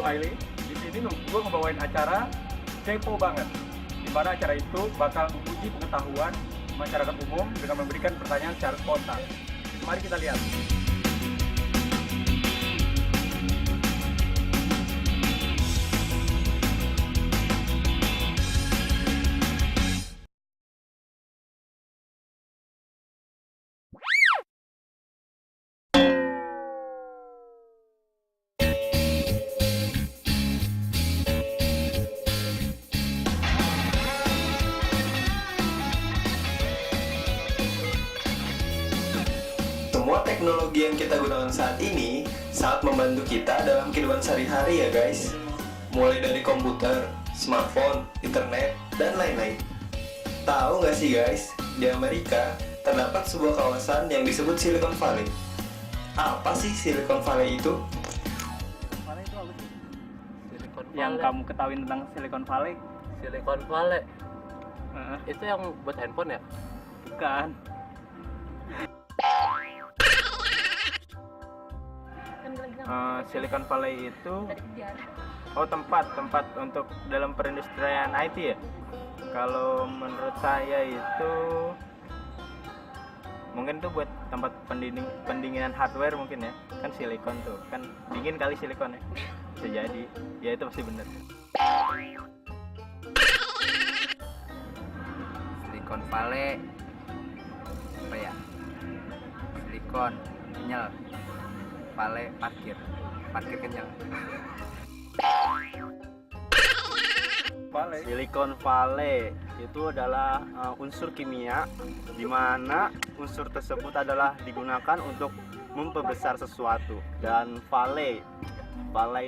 Valley. Di sini gue ngebawain acara kepo banget, di mana acara itu bakal menguji pengetahuan masyarakat umum dengan memberikan pertanyaan secara spontan. Mari kita lihat. Semua teknologi yang kita gunakan saat ini sangat membantu kita dalam kehidupan sehari-hari ya guys. Mulai dari komputer, smartphone, internet, dan lain-lain. Tahu nggak sih guys, di Amerika terdapat sebuah kawasan yang disebut Silicon Valley. Apa sih Silicon Valley itu? Valley itu apa sih? Silicon Yang Valley. kamu ketahui tentang Silicon Valley? Silicon Valley Heeh, itu yang buat handphone ya? bukan. Silicon Valley itu tempat untuk dalam perindustrian IT ya. Kalau menurut saya itu mungkin tuh buat tempat pendinginan hardware mungkin ya. Kan silikon tuh, kan dingin kali silikon ya. Bisa jadi, ya itu pasti bener. Silicon Valley apa ya? Silikon kenyal, Valley parkir kenyal. Silicon Valley itu adalah unsur kimia di mana unsur tersebut adalah digunakan untuk memperbesar sesuatu. Dan Valley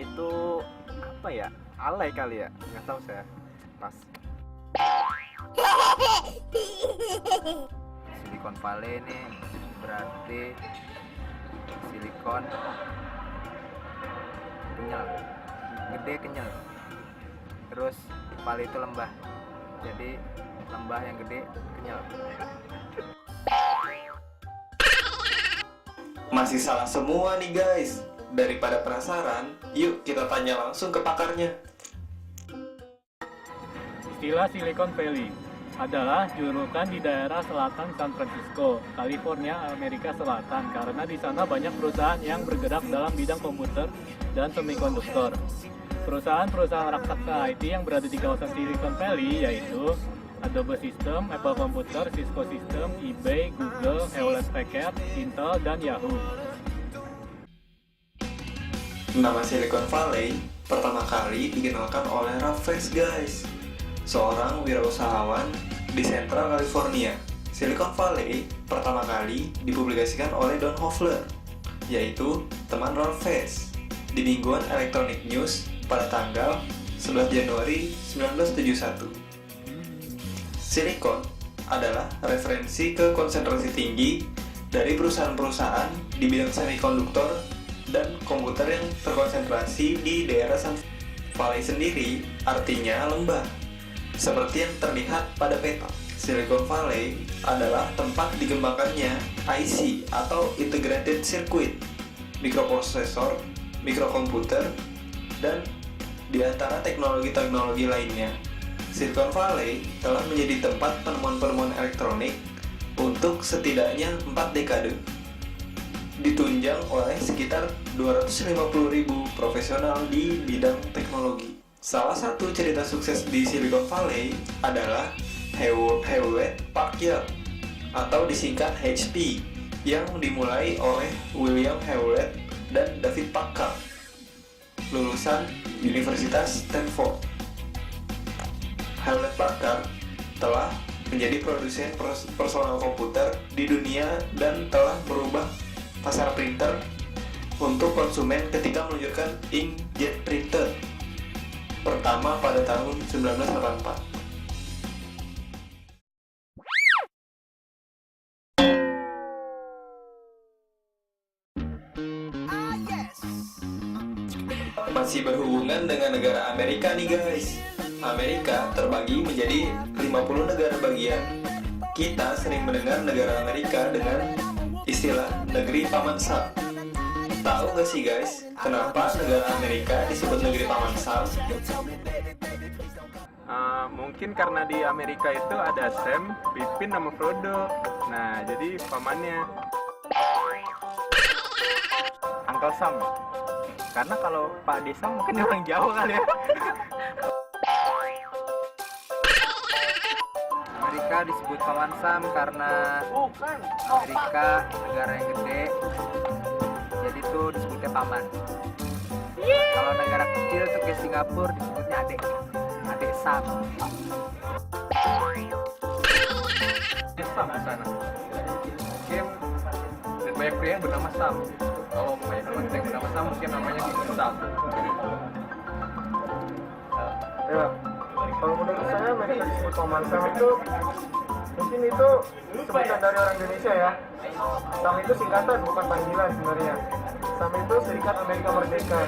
itu apa ya? Alay kali ya? Nggak tahu saya. Pas. Silicon Valley ini berarti silikon kenyal, gede kenyal. Terus Valley itu lembah, jadi lembah yang gede kenyal. Masih salah semua nih guys. Daripada penasaran, yuk kita tanya langsung ke pakarnya. Istilah Silicon Valley adalah julukan di daerah selatan San Francisco, California, Amerika Selatan, karena di sana banyak perusahaan yang bergerak dalam bidang komputer dan semikonduktor. Perusahaan-perusahaan raksasa IT yang berada di kawasan Silicon Valley yaitu Adobe System, Apple Computer, Cisco System, eBay, Google, Hewlett Packard, Intel, dan Yahoo. Nama Silicon Valley pertama kali dikenalkan oleh Ralph Fest guys, seorang wirausahawan di Central California. Silicon Valley pertama kali dipublikasikan oleh Don Hoffler, yaitu teman Ralph Fest, di mingguan Electronic News pada tanggal 11 Januari 1971. Silicon adalah referensi ke konsentrasi tinggi dari perusahaan-perusahaan di bidang semikonduktor dan komputer yang terkonsentrasi di daerah San Valley sendiri, artinya lembah. Seperti yang terlihat pada peta, Silicon Valley adalah tempat dikembangkannya IC atau Integrated Circuit, mikroprosesor, mikrokomputer, dan di antara teknologi-teknologi lainnya. Silicon Valley telah menjadi tempat penemuan-penemuan elektronik untuk setidaknya 4 dekade, ditunjang oleh sekitar 250.000 profesional di bidang teknologi. Salah satu cerita sukses di Silicon Valley adalah Hewlett Packard atau disingkat HP, yang dimulai oleh William Hewlett dan David Packard, lulusan Universitas Stanford. Hewlett Packard telah menjadi produsen personal komputer di dunia dan telah merubah pasar printer untuk konsumen ketika meluncurkan inkjet printer pertama pada tahun 1984. Masih berhubungan dengan negara Amerika nih guys. Amerika terbagi menjadi 50 negara bagian. Kita sering mendengar negara Amerika dengan istilah negeri Paman Sam. Tahu nggak sih guys, kenapa negara Amerika disebut negeri Paman Sam? Mungkin karena di Amerika itu ada Sam, Pippin, sama Frodo. Nah, jadi pamannya. Uncle Sam. Karena kalau Pak Desa mungkin dia orang Jawa kali ya. Amerika disebut Paman Sam karena Amerika negara yang gede, jadi tuh disebutnya paman. Kalau negara kecil tuh kayak Singapura disebutnya adik Sam. Sam di sana. Mungkin banyak pria yang bernama Sam. Kalau banyak wanita yang bernama Sam, mungkin namanya Bibi Sam. Ya, kalau menurut saya Amerika disebut Paman Sam itu mungkin itu sebutan dari orang Indonesia ya. Sam itu singkatan bukan panggilan sebenarnya. Sam itu Serikat Amerika Merdeka.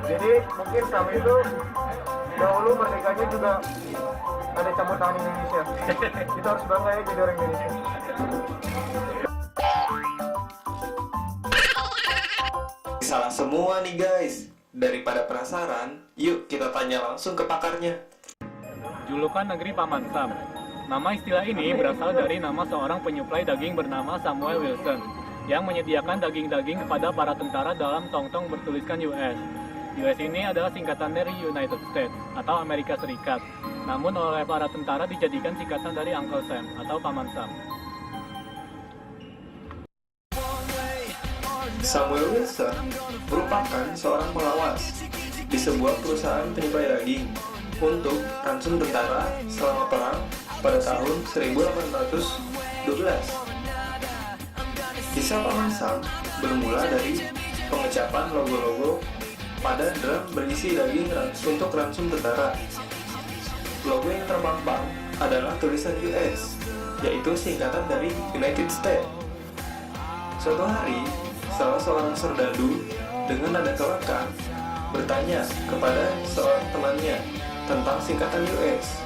Jadi mungkin Sam itu dahulu merdekanya juga ada campur tangan Indonesia. Kita harus bangga ya jadi orang Indonesia. Salah semua nih guys. Daripada penasaran, yuk kita tanya langsung ke pakarnya. Julukan negeri Paman Sam. Nama istilah ini berasal dari nama seorang penyuplai daging bernama Samuel Wilson yang menyediakan daging-daging kepada para tentara dalam tong-tong bertuliskan US. US ini adalah singkatan dari United States atau Amerika Serikat. Namun oleh para tentara dijadikan singkatan dari Uncle Sam atau Paman Sam. Samuel Wilson merupakan seorang pengawas di sebuah perusahaan penyuplai daging untuk ransum tentara selama perang pada tahun 1812. Kisah Paman Sam bermula dari pengecapan logo-logo pada drum berisi daging untuk ransum tentara. Logo yang terpampang adalah tulisan US, yaitu singkatan dari United States. Suatu hari, salah seorang serdadu dengan nada kelakar bertanya kepada seorang temannya tentang singkatan US.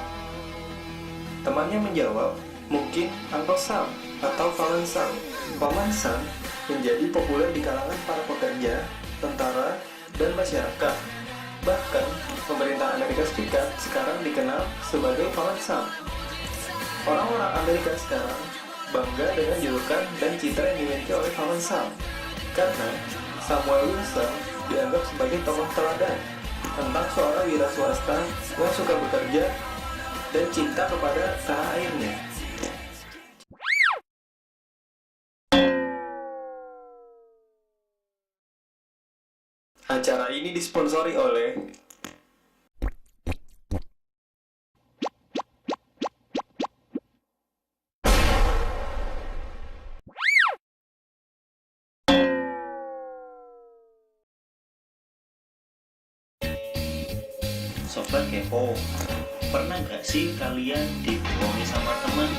Temannya menjawab, mungkin Uncle Sam atau Paman Sam. Paman Sam menjadi populer di kalangan para pekerja, tentara, dan masyarakat. Bahkan, pemerintah Amerika Serikat sekarang dikenal sebagai Paman Sam. Orang-orang Amerika sekarang bangga dengan julukan dan citra yang dimiliki oleh Paman Sam, karena Samuel Wilson dianggap sebagai tokoh teladan tentang seorang wira swasta yang suka bekerja dan cinta kepada tanah airnya. Acara ini disponsori oleh Sobat Kepo, pernah gak sih kalian dibohongi sama teman?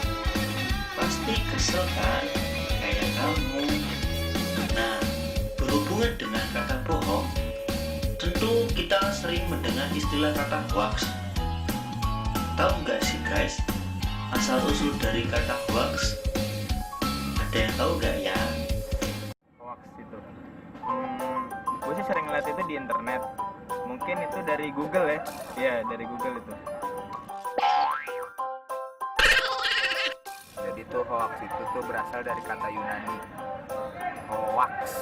Pasti kesel kan? Kayak kamu. Nah, berhubungan dengan kata bohong, tentu kita sering mendengar istilah kata hoax. Tahu gak sih guys, asal-usul dari kata hoax? Ada yang tahu gak ya? Hoax itu. Gue sih sering lihat itu di internet. Mungkin itu dari Google ya. Iya, dari Google itu. Jadi tuh hoax itu tuh berasal dari kata Yunani. Hoax.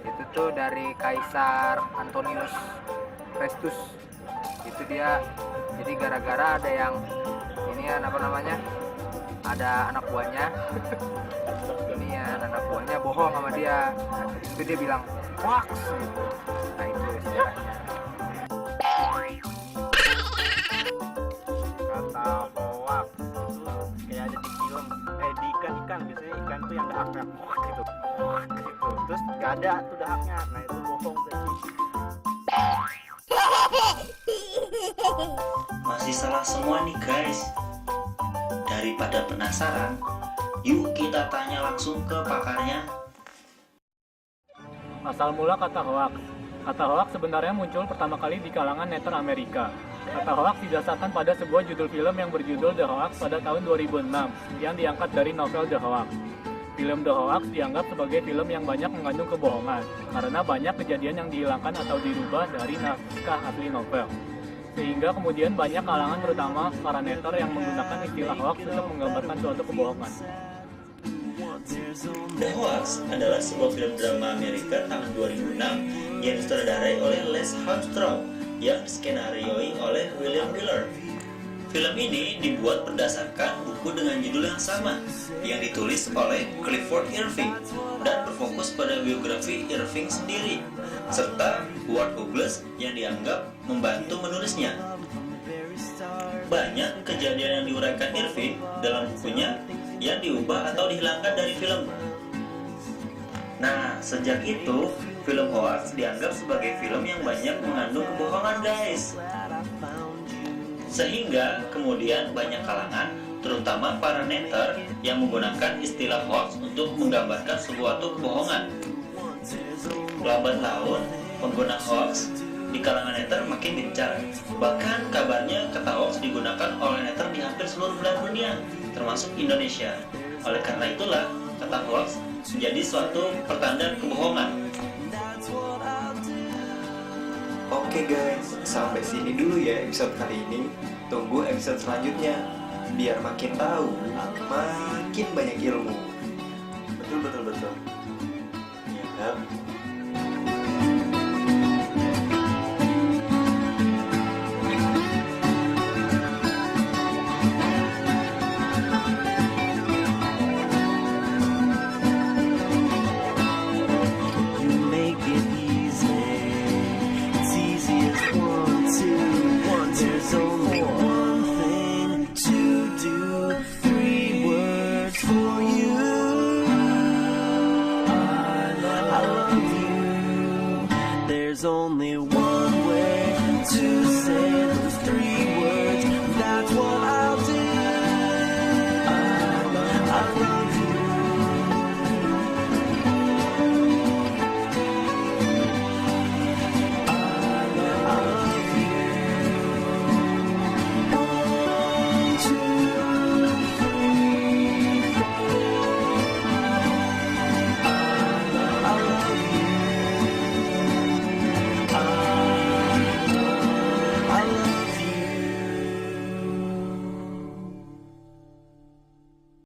Itu tuh dari Kaisar Antonius Festus. Itu dia, jadi gara-gara ada yang ini ya apa namanya? Ada anak buahnya. Ini ya anak buahnya bohong sama dia. Itu dia bilang hoax. Nah itu istilahnya. Kata hoax itu kayak ada di film, di ikan biasanya ikan tuh yang dahaknya gitu, gitu. Terus gak ada tuh dahaknya, nah itu bohong tadi. Masih salah semua nih guys. Daripada penasaran, yuk kita tanya langsung ke pakarnya. Asal mula kata hoax. Kata hoax sebenarnya muncul pertama kali di kalangan netter Amerika. Kata hoax didasarkan pada sebuah judul film yang berjudul The Hoax pada tahun 2006 yang diangkat dari novel The Hoax. Film The Hoax dianggap sebagai film yang banyak mengandung kebohongan karena banyak kejadian yang dihilangkan atau dirubah dari naskah asli novel. Sehingga kemudian banyak kalangan terutama para netter yang menggunakan istilah hoax untuk menggambarkan suatu kebohongan. The Hoax adalah sebuah film drama Amerika tahun 2006 yang disutradarai oleh Les Armstrong yang diskenarioi oleh William Miller. Film ini dibuat berdasarkan buku dengan judul yang sama yang ditulis oleh Clifford Irving dan berfokus pada biografi Irving sendiri serta Ward Douglas yang dianggap membantu menulisnya. Banyak kejadian yang diuraikan Irving dalam bukunya yang diubah atau dihilangkan dari film. Nah, sejak itu film Hoax dianggap sebagai film yang banyak mengandung kebohongan, guys. Sehingga kemudian banyak kalangan, terutama para netter, yang menggunakan istilah hoax untuk menggambarkan suatu kebohongan. Lambat laun, pengguna hoax di kalangan netter makin gencar. Bahkan kabarnya kata hoax digunakan oleh netter di hampir seluruh belahan dunia, termasuk Indonesia. Oleh karena itulah, kata hoax menjadi suatu pertanda kebohongan. Oke guys, sampai sini dulu ya episode kali ini. Tunggu episode selanjutnya biar makin tahu, makin banyak ilmu. Betul. Ya.